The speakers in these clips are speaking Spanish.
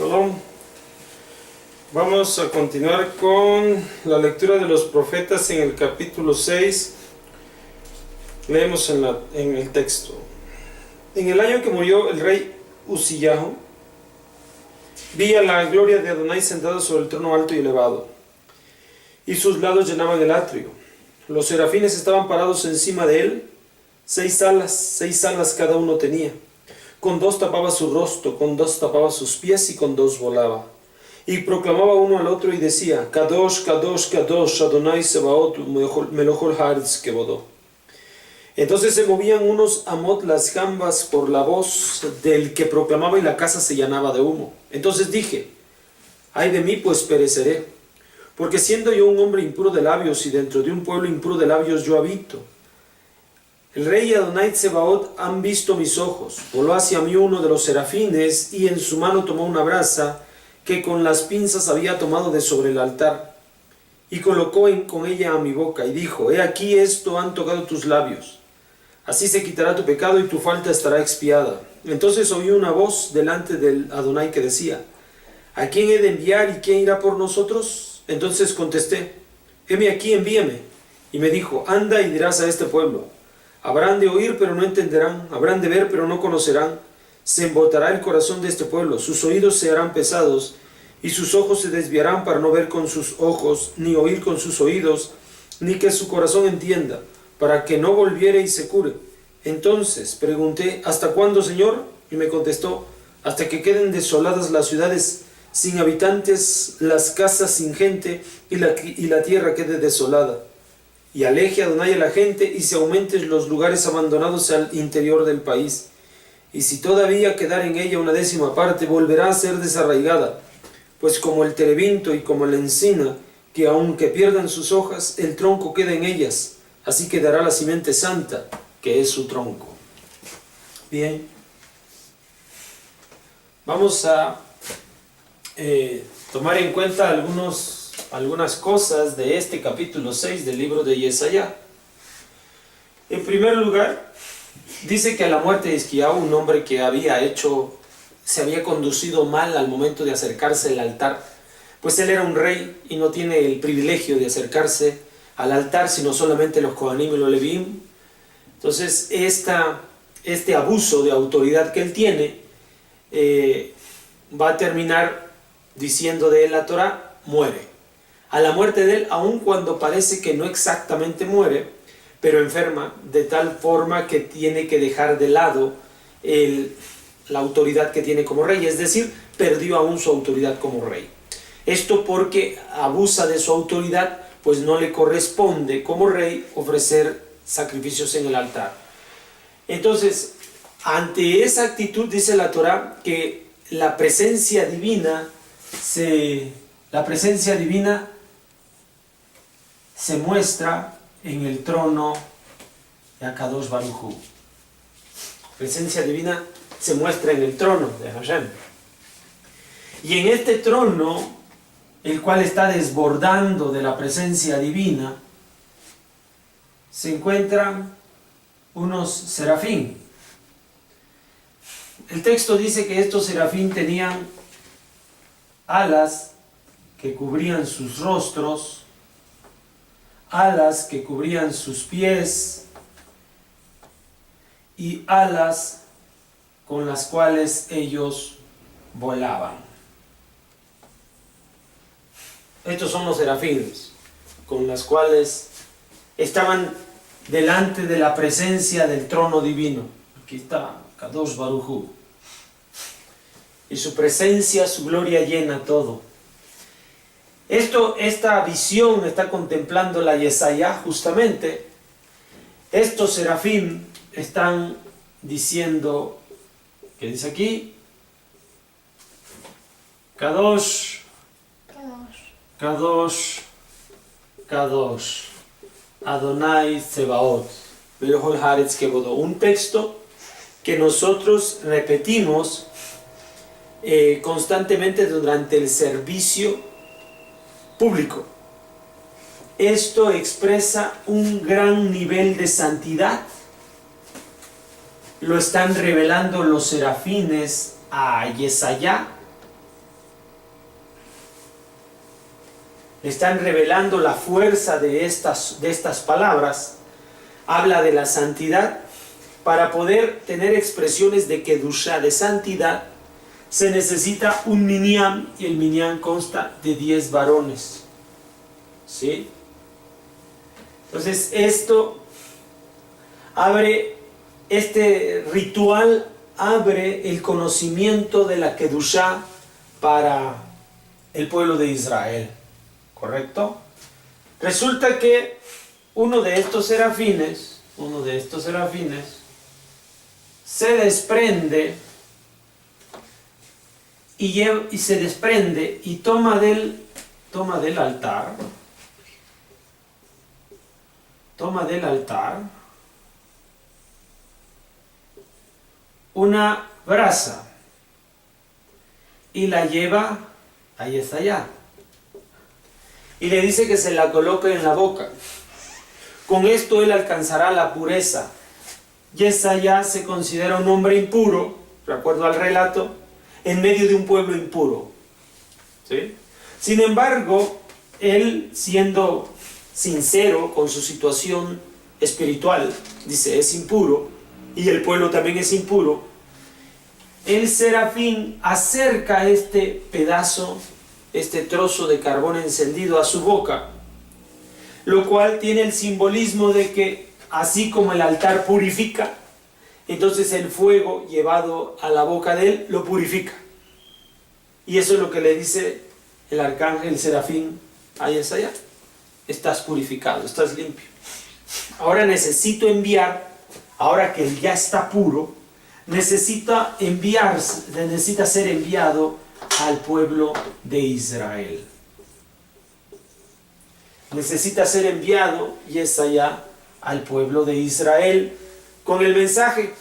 Shalom. Vamos a continuar con la lectura de los profetas en el capítulo 6. Leemos en el texto. En el año que murió el rey Uziyahu, vi a la gloria de Adonai sentada sobre el trono alto y elevado, y sus lados llenaban el atrio. Los serafines estaban parados encima de él, 6 alas cada uno tenía. Con 2 tapaba su rostro, con 2 tapaba sus pies y con 2 volaba. Y proclamaba uno al otro y decía: Kadosh, Kadosh, Kadosh, Adonai Sebaot, Melohol Haaretz Kebodó. Entonces se movían unos amot las jambas por la voz del que proclamaba, y la casa se llenaba de humo. Entonces dije: ay de mí, pues pereceré, porque siendo yo un hombre impuro de labios, y dentro de un pueblo impuro de labios yo habito. El rey Adonai Tsebaot han visto mis ojos. Voló hacia mí uno de los serafines, y en su mano tomó una brasa que con las pinzas había tomado de sobre el altar, y colocó con ella a mi boca, y dijo: he aquí, esto han tocado tus labios. Así se quitará tu pecado y tu falta estará expiada. Entonces oí una voz delante del Adonai que decía: ¿a quién he de enviar y quién irá por nosotros? Entonces contesté: heme aquí, envíame. Y me dijo: anda y dirás a este pueblo: habrán de oír, pero no entenderán; habrán de ver, pero no conocerán. Se embotará el corazón de este pueblo, sus oídos se harán pesados, y sus ojos se desviarán para no ver con sus ojos, ni oír con sus oídos, ni que su corazón entienda, para que no volviere y se cure. Entonces pregunté: ¿hasta cuándo, Señor? Y me contestó: hasta que queden desoladas las ciudades sin habitantes, las casas sin gente, y la tierra quede desolada, y aleje Adonai a la gente, y se aumenten los lugares abandonados al interior del país. Y si todavía quedara en ella una 10ª parte, volverá a ser desarraigada, pues como el terebinto y como la encina, que aunque pierdan sus hojas, el tronco queda en ellas, así quedará la simiente santa, que es su tronco. Bien, vamos a tomar en cuenta algunas cosas de este capítulo 6 del libro de Yesaya. En primer lugar, dice que a la muerte de Hizquiyahu, un hombre que se había conducido mal al momento de acercarse al altar, pues él era un rey y no tiene el privilegio de acercarse al altar, sino solamente los Kohanim y los Levíim. Entonces este abuso de autoridad que él tiene va a terminar diciendo de él la Torah: muere. A la muerte de él, aun cuando parece que no exactamente muere, pero enferma de tal forma que tiene que dejar de lado la autoridad que tiene como rey, es decir, perdió aún su autoridad como rey. Esto porque abusa de su autoridad, pues no le corresponde como rey ofrecer sacrificios en el altar. Entonces, ante esa actitud dice la Torah que la presencia divina se muestra en el trono de Akadosh Baruj Hu. Presencia divina se muestra en el trono de Hashem. Y en este trono, el cual está desbordando de la presencia divina, se encuentran unos serafín. El texto dice que estos serafín tenían alas que cubrían sus rostros, alas que cubrían sus pies, y alas con las cuales ellos volaban. Estos son los serafines con las cuales estaban delante de la presencia del trono divino. Aquí está Kadosh Baruj Hu. Y su presencia, su gloria llena todo. Esta visión está contemplando la Yesaya justamente. Estos serafín están diciendo, ¿qué dice aquí? Kadosh, Kadosh, Kadosh, Adonai Tsebaot, Melohol Haaretz Kebodó. Un texto que nosotros repetimos constantemente durante el servicio público. Esto expresa un gran nivel de santidad. Lo están revelando los serafines a Yesaya están revelando la fuerza de estas palabras. Habla de la santidad. Para poder tener expresiones de Kedushá, de santidad, se necesita un minyan, y el minyan consta de 10 varones. ¿Sí? Entonces este ritual abre el conocimiento de la Kedushá para el pueblo de Israel. ¿Correcto? Resulta que uno de estos serafines se desprende y toma del altar una brasa y la lleva a Yesaya y le dice que se la coloque en la boca. Con esto él alcanzará la pureza. Yesaya se considera un hombre impuro, de acuerdo al relato, en medio de un pueblo impuro. ¿Sí? Sin embargo, él, siendo sincero con su situación espiritual, dice, es impuro, y el pueblo también es impuro, el serafín acerca este trozo de carbón encendido a su boca, lo cual tiene el simbolismo de que así como el altar purifica, entonces el fuego llevado a la boca de él lo purifica. Y eso es lo que le dice el arcángel serafín a Yesaya: estás purificado, estás limpio. Ahora ahora que él ya está puro, necesita ser enviado al pueblo de Israel. Necesita ser enviado Yesaya al pueblo de Israel con el mensaje.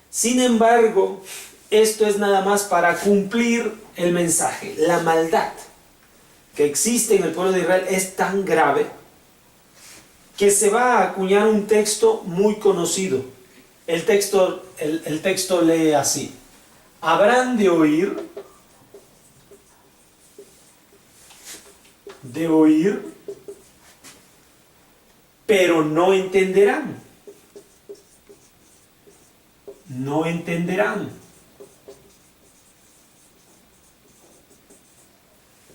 Sin embargo, esto es nada más para cumplir el mensaje. La maldad que existe en el pueblo de Israel es tan grave que se va a acuñar un texto muy conocido. El texto lee así: habrán de oír, pero no entenderán. No entenderán.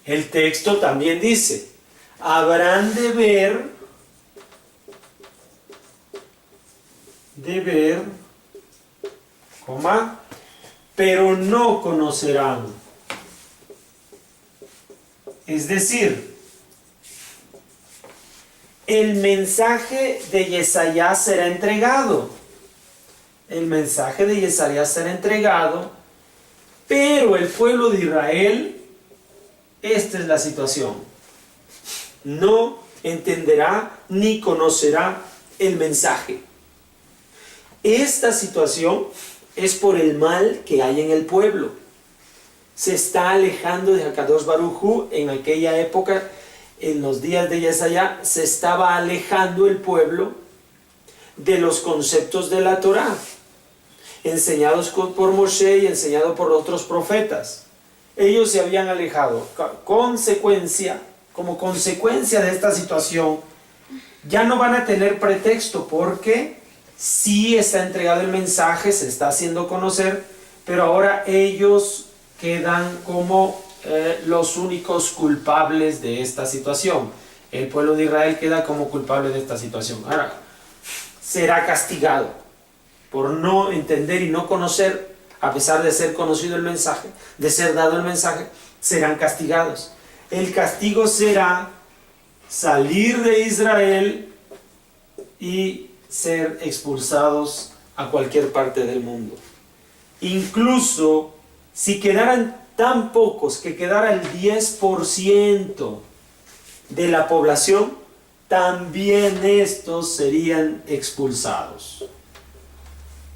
El texto también dice: habrán de ver, pero no conocerán. Es decir, el mensaje de Yesaya será entregado. Pero el pueblo de Israel, esta es la situación: no entenderá ni conocerá el mensaje. Esta situación es por el mal que hay en el pueblo. Se está alejando de Akadosh Baruj Hu. En aquella época, en los días de Yesaya, se estaba alejando el pueblo de los conceptos de la Torá, enseñados por Moshe y enseñados por otros profetas. Ellos se habían alejado. Como consecuencia de esta situación, ya no van a tener pretexto, porque sí está entregado el mensaje, se está haciendo conocer, pero ahora ellos quedan como los únicos culpables de esta situación. El pueblo de Israel queda como culpable de esta situación. Ahora, será castigado por no entender y no conocer, a pesar de ser conocido el mensaje, de ser dado el mensaje, serán castigados. El castigo será salir de Israel y ser expulsados a cualquier parte del mundo. Incluso si quedaran tan pocos, que quedara el 10% de la población, también estos serían expulsados.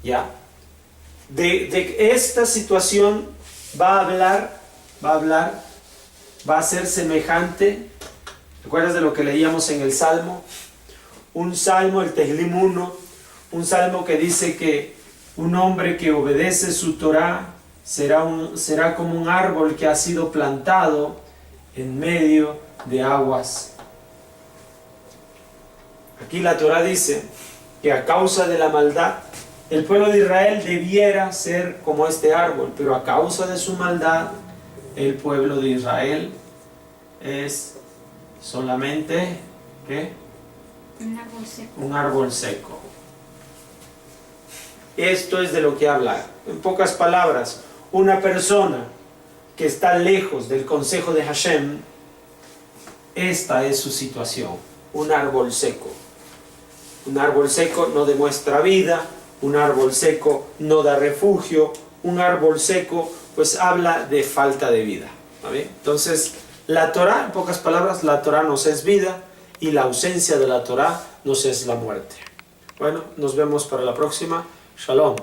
¿Ya? De esta situación va a ser semejante. ¿Recuerdas de lo que leíamos en el Salmo? Un salmo, el Tehillim 1, un salmo que dice que un hombre que obedece su Torah será como un árbol que ha sido plantado en medio de aguas. Aquí la Torah dice que a causa de la maldad, el pueblo de Israel debiera ser como este árbol, pero a causa de su maldad, el pueblo de Israel es solamente, ¿qué? Un árbol seco. Un árbol seco. Esto es de lo que habla. En pocas palabras, una persona que está lejos del consejo de Hashem, esta es su situación, un árbol seco. Un árbol seco no demuestra vida, un árbol seco no da refugio, un árbol seco pues habla de falta de vida. ¿Vale? Entonces, la Torah, en pocas palabras, la Torah nos es vida y la ausencia de la Torah nos es la muerte. Bueno, nos vemos para la próxima. Shalom.